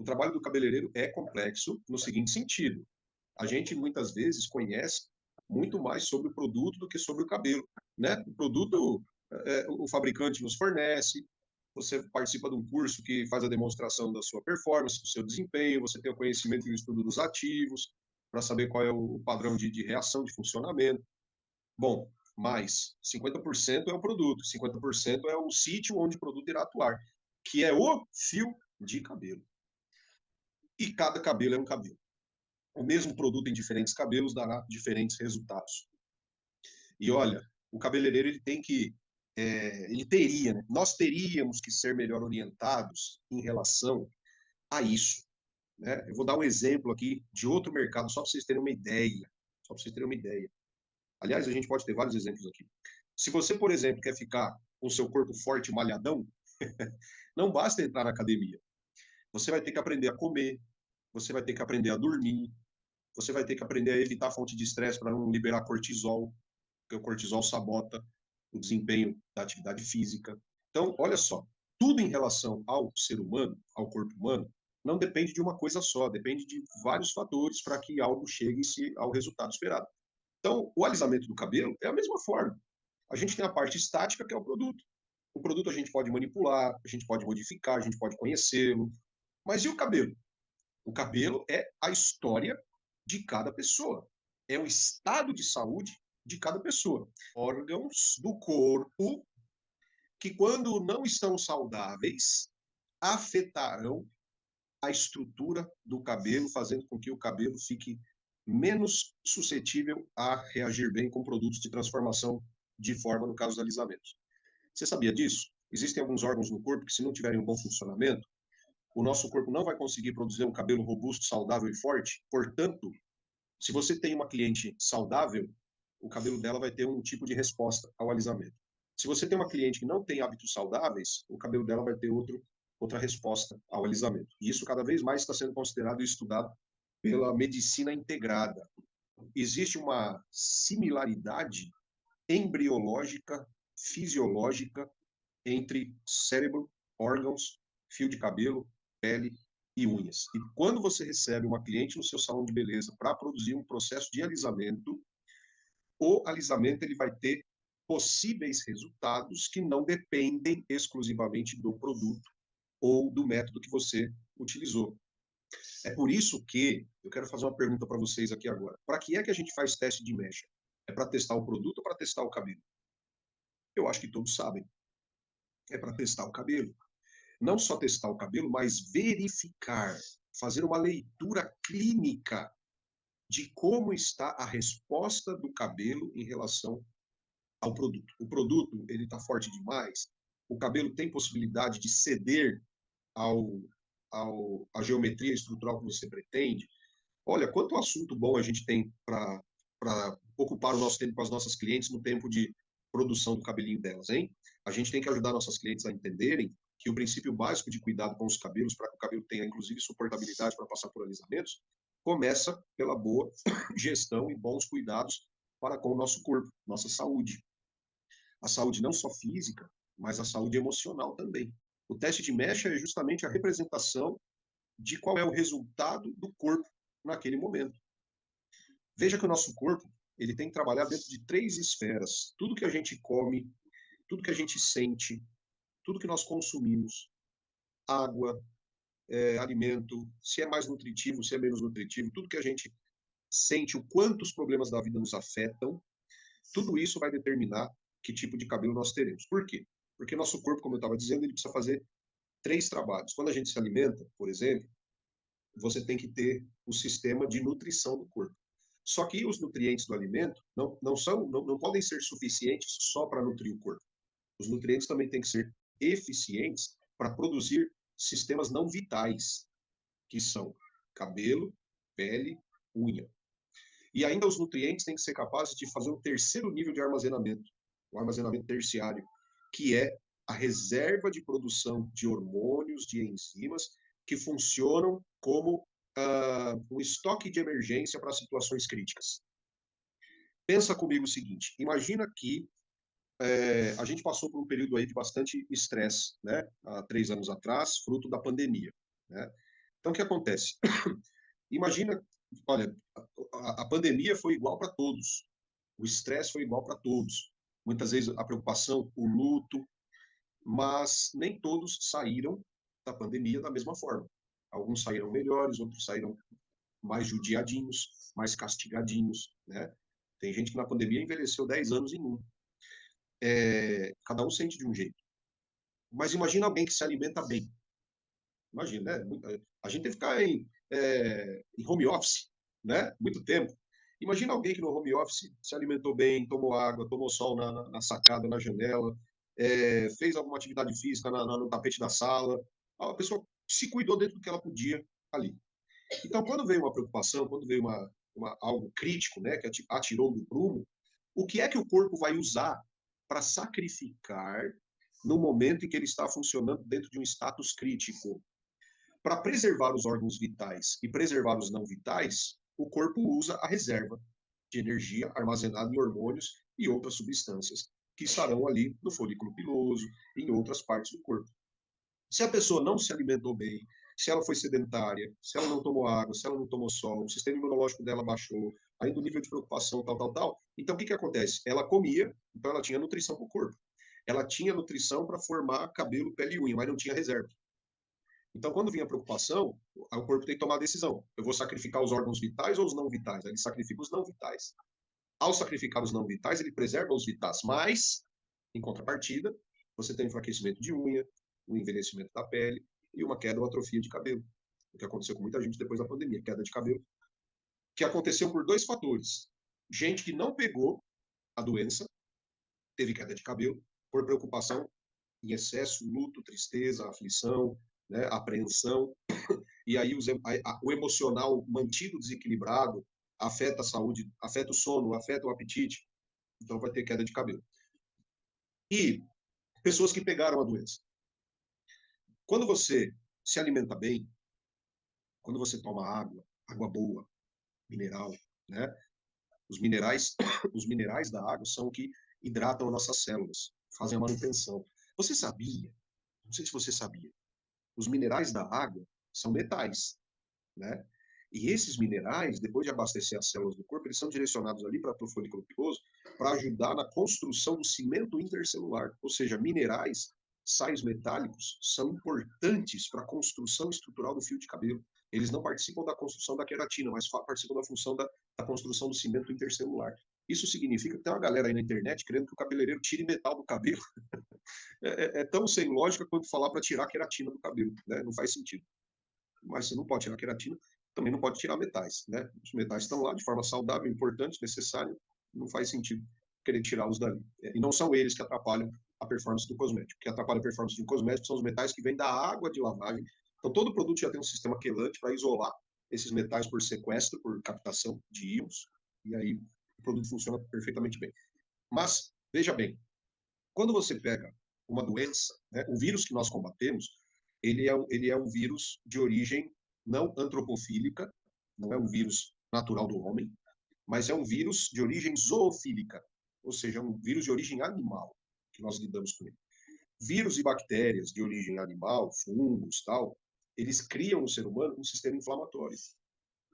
trabalho do cabeleireiro é complexo no seguinte sentido: a gente muitas vezes conhece muito mais sobre o produto do que sobre o cabelo, né? O produto, o fabricante nos fornece, você participa de um curso que faz a demonstração da sua performance, do seu desempenho, você tem o conhecimento e o estudo dos ativos, para saber qual é o padrão de reação, de funcionamento. Bom, mas 50% é o produto, 50% é o sítio onde o produto irá atuar, que é o fio de cabelo. E cada cabelo é um cabelo. O mesmo produto em diferentes cabelos dará diferentes resultados. E olha, o cabeleireiro ele tem que, ele teria, né? Nós teríamos que ser melhor orientados em relação a isso, né? Eu vou dar um exemplo aqui de outro mercado, só para vocês terem uma ideia. Só para vocês terem uma ideia. Aliás, a gente pode ter vários exemplos aqui. Se você, por exemplo, quer ficar com o seu corpo forte e malhadão, não basta entrar na academia. Você vai ter que aprender a comer, você vai ter que aprender a dormir, você vai ter que aprender a evitar a fonte de estresse para não liberar cortisol, porque o cortisol sabota o desempenho da atividade física. Então, olha só, tudo em relação ao ser humano, ao corpo humano, não depende de uma coisa só, depende de vários fatores para que algo chegue ao resultado esperado. Então, o alisamento do cabelo é a mesma forma. A gente tem a parte estática, que é o produto. O produto a gente pode manipular, a gente pode modificar, a gente pode conhecê-lo. Mas e o cabelo? O cabelo é a história de cada pessoa. É o estado de saúde de cada pessoa. Órgãos do corpo que, quando não estão saudáveis, afetarão a estrutura do cabelo, fazendo com que o cabelo fique menos suscetível a reagir bem com produtos de transformação de forma no caso do alisamento. Você sabia disso? Existem alguns órgãos no corpo que, se não tiverem um bom funcionamento, o nosso corpo não vai conseguir produzir um cabelo robusto, saudável e forte. Portanto, se você tem uma cliente saudável, o cabelo dela vai ter um tipo de resposta ao alisamento. Se você tem uma cliente que não tem hábitos saudáveis, o cabelo dela vai ter outra resposta ao alisamento. E isso cada vez mais está sendo considerado e estudado pela medicina integrada. Existe uma similaridade embriológica, fisiológica entre cérebro, órgãos, fio de cabelo, pele e unhas. E quando você recebe uma cliente no seu salão de beleza para produzir um processo de alisamento, o alisamento ele vai ter possíveis resultados que não dependem exclusivamente do produto ou do método que você utilizou. É por isso que eu quero fazer uma pergunta para vocês aqui agora. Para que é que a gente faz teste de mecha? É para testar o produto ou para testar o cabelo? Eu acho que todos sabem. É para testar o cabelo. Não só testar o cabelo, mas verificar, fazer uma leitura clínica de como está a resposta do cabelo em relação ao produto. O produto ele está forte demais, o cabelo tem possibilidade de ceder ao, à geometria estrutural que você pretende. Olha, quanto assunto bom a gente tem para ocupar o nosso tempo com as nossas clientes no tempo de produção do cabelinho delas, hein? A gente tem que ajudar nossas clientes a entenderem que o princípio básico de cuidado com os cabelos, para que o cabelo tenha, inclusive, suportabilidade para passar por alisamentos, começa pela boa gestão e bons cuidados para com o nosso corpo, nossa saúde. A saúde não só física, mas a saúde emocional também. O teste de mecha é justamente a representação de qual é o resultado do corpo naquele momento. Veja que o nosso corpo ele tem que trabalhar dentro de 3 esferas. Tudo que a gente come, tudo que a gente sente, tudo que nós consumimos, água, alimento, se é mais nutritivo, se é menos nutritivo, tudo que a gente sente, o quanto os problemas da vida nos afetam, tudo isso vai determinar que tipo de cabelo nós teremos. Por quê? Porque nosso corpo, como eu estava dizendo, ele precisa fazer 3 trabalhos. Quando a gente se alimenta, por exemplo, você tem que ter o sistema de nutrição do corpo. Só que os nutrientes do alimento não podem ser suficientes só para nutrir o corpo. Os nutrientes também têm que ser eficientes para produzir sistemas não vitais, que são cabelo, pele, unha. E ainda os nutrientes têm que ser capazes de fazer um terceiro nível de armazenamento, o armazenamento terciário, que é a reserva de produção de hormônios, de enzimas, que funcionam como um estoque de emergência para situações críticas. Pensa comigo o seguinte, imagina que a gente passou por um período aí de bastante estresse, né? Há 3 anos atrás, fruto da pandemia, né? Então, o que acontece? Imagina, olha, a pandemia foi igual para todos, o estresse foi igual para todos. Muitas vezes a preocupação, o luto, mas nem todos saíram da pandemia da mesma forma. Alguns saíram melhores, outros saíram mais judiadinhos, mais castigadinhos, né? Tem gente que na pandemia envelheceu 10 anos em um. Cada um sente de um jeito. Mas imagina alguém que se alimenta bem. Imagina, né? A gente tem que ficar em home office, né? Muito tempo. Imagina alguém que no home office se alimentou bem, tomou água, tomou sol na sacada, na janela, fez alguma atividade física no tapete da sala. A pessoa se cuidou dentro do que ela podia ali. Então, quando veio uma preocupação, quando veio algo crítico, né, que atirou do prumo, o que é que o corpo vai usar para sacrificar no momento em que ele está funcionando dentro de um status crítico? Para preservar os órgãos vitais e preservar os não vitais, o corpo usa a reserva de energia armazenada em hormônios e outras substâncias que estarão ali no folículo piloso, em outras partes do corpo. Se a pessoa não se alimentou bem, se ela foi sedentária, se ela não tomou água, se ela não tomou sol, o sistema imunológico dela baixou, ainda o nível de preocupação, tal. Então, o que acontece? Ela comia, então ela tinha nutrição para o corpo. Ela tinha nutrição para formar cabelo, pele e unha, mas não tinha reserva. Então, quando vinha a preocupação, o corpo tem que tomar a decisão. Eu vou sacrificar os órgãos vitais ou os não vitais? Ele sacrifica os não vitais. Ao sacrificar os não vitais, ele preserva os vitais, mas, em contrapartida, você tem enfraquecimento de unha, um envelhecimento da pele e uma queda ou atrofia de cabelo. O que aconteceu com muita gente depois da pandemia, queda de cabelo, que aconteceu por dois fatores. Gente que não pegou a doença, teve queda de cabelo, por preocupação em excesso, luto, tristeza, aflição, né, apreensão, e aí o emocional mantido desequilibrado afeta a saúde, afeta o sono, afeta o apetite, então vai ter queda de cabelo. E pessoas que pegaram a doença. Quando você se alimenta bem, quando você toma água, água boa, mineral, né? Os minerais, os minerais da água são o que hidratam nossas células, fazem a manutenção. Você sabia? Não sei se você sabia. Os minerais da água são metais, né? E esses minerais, depois de abastecer as células do corpo, eles são direcionados ali para o folículo piloso para ajudar na construção do cimento intercelular. Ou seja, minerais, sais metálicos, são importantes para a construção estrutural do fio de cabelo. Eles não participam da construção da queratina, mas participam da função da construção do cimento intercelular. Isso significa que tem uma galera aí na internet querendo que o cabeleireiro tire metal do cabelo. É tão sem lógica quanto falar para tirar a queratina do cabelo, né? Não faz sentido. Mas você não pode tirar a queratina, também não pode tirar metais, né? Os metais estão lá de forma saudável, importante, necessária, não faz sentido querer tirá-los dali. E não são eles que atrapalham a performance do cosmético. O que atrapalha a performance de um cosmético são os metais que vêm da água de lavagem. Então, todo produto já tem um sistema quelante para isolar esses metais por sequestro, por captação de íons, e aí o produto funciona perfeitamente bem. Mas, veja bem, quando você pega uma doença, né, o vírus que nós combatemos, ele é um vírus de origem não antropofílica, não é um vírus natural do homem, mas é um vírus de origem zoofílica, ou seja, é um vírus de origem animal que nós lidamos com ele. Vírus e bactérias de origem animal, fungos, tal, eles criam no ser humano um sistema inflamatório.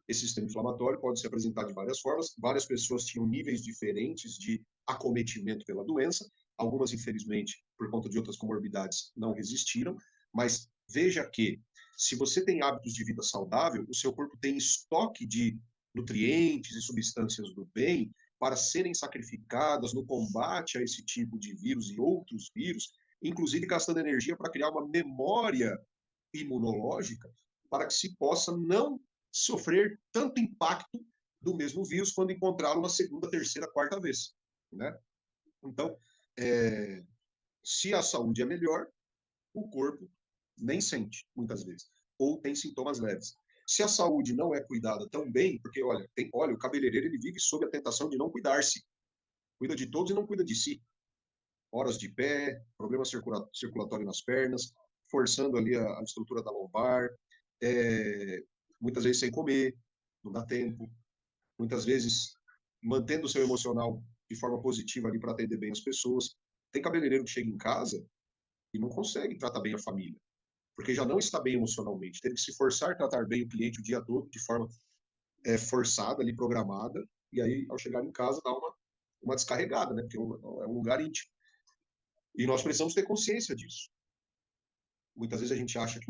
Esse sistema inflamatório pode se apresentar de várias formas. Várias pessoas tinham níveis diferentes de acometimento pela doença. Algumas, infelizmente, por conta de outras comorbidades, não resistiram. Mas veja que, se você tem hábitos de vida saudável, o seu corpo tem estoque de nutrientes e substâncias do bem para serem sacrificadas no combate a esse tipo de vírus e outros vírus, inclusive gastando energia para criar uma memória imunológica para que se possa não sofrer tanto impacto do mesmo vírus quando encontrá-lo uma segunda, terceira, quarta vez, né? Então, se a saúde é melhor, o corpo nem sente, muitas vezes, ou tem sintomas leves. Se a saúde não é cuidada tão bem, porque, olha, o cabeleireiro ele vive sob a tentação de não cuidar-se. Cuida de todos e não cuida de si. Horas de pé, problema circulatório nas pernas, forçando ali a estrutura da lombar, muitas vezes sem comer, não dá tempo, muitas vezes mantendo o seu emocional de forma positiva ali para atender bem as pessoas. Tem cabeleireiro que chega em casa e não consegue tratar bem a família. porque já não está bem emocionalmente. Teve que se forçar a tratar bem o cliente o dia todo, de forma forçada, ali, programada, e aí, ao chegar em casa, dá uma descarregada, né? Porque é um lugar íntimo. E nós precisamos ter consciência disso. Muitas vezes a gente acha que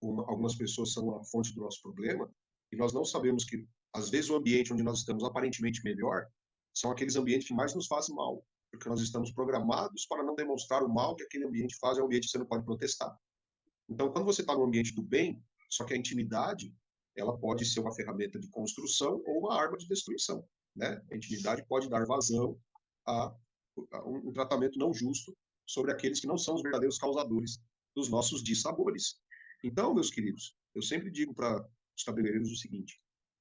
algumas pessoas são a fonte do nosso problema, e nós não sabemos que, às vezes, o ambiente onde nós estamos aparentemente melhor são aqueles ambientes que mais nos fazem mal, porque nós estamos programados para não demonstrar o mal que aquele ambiente faz, é um ambiente que você não pode protestar. Então, quando você está no ambiente do bem, só que a intimidade, ela pode ser uma ferramenta de construção ou uma arma de destruição, né? A intimidade pode dar vazão a um tratamento não justo sobre aqueles que não são os verdadeiros causadores dos nossos dissabores. Então, meus queridos, eu sempre digo para os cabeleireiros o seguinte: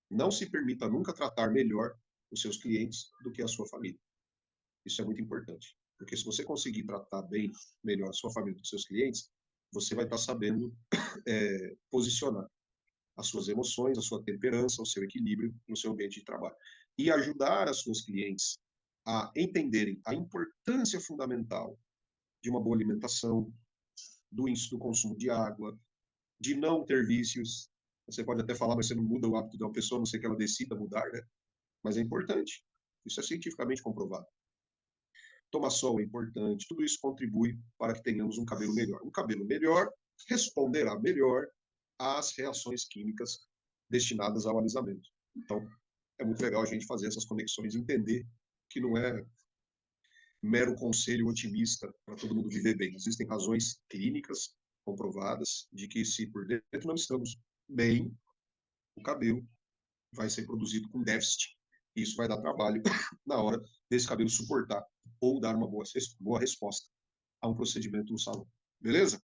não se permita nunca tratar melhor os seus clientes do que a sua família. Isso é muito importante, porque se você conseguir tratar bem, melhor a sua família dos seus clientes, você vai estar sabendo posicionar as suas emoções, a sua temperança, o seu equilíbrio no seu ambiente de trabalho. E ajudar as suas clientes a entenderem a importância fundamental de uma boa alimentação, do consumo de água, de não ter vícios. Você pode até falar, mas você não muda o hábito de uma pessoa, a não ser que ela decida mudar, né? Mas é importante. Isso é cientificamente comprovado. Tomar sol é importante. Tudo isso contribui para que tenhamos um cabelo melhor. Um cabelo melhor responderá melhor às reações químicas destinadas ao alisamento. Então, é muito legal a gente fazer essas conexões e entender que não é mero conselho otimista para todo mundo viver bem. Existem razões clínicas comprovadas de que se por dentro não estamos bem, o cabelo vai ser produzido com déficit. E isso vai dar trabalho na hora desse cabelo suportar ou dar uma boa resposta a um procedimento no salão. Beleza?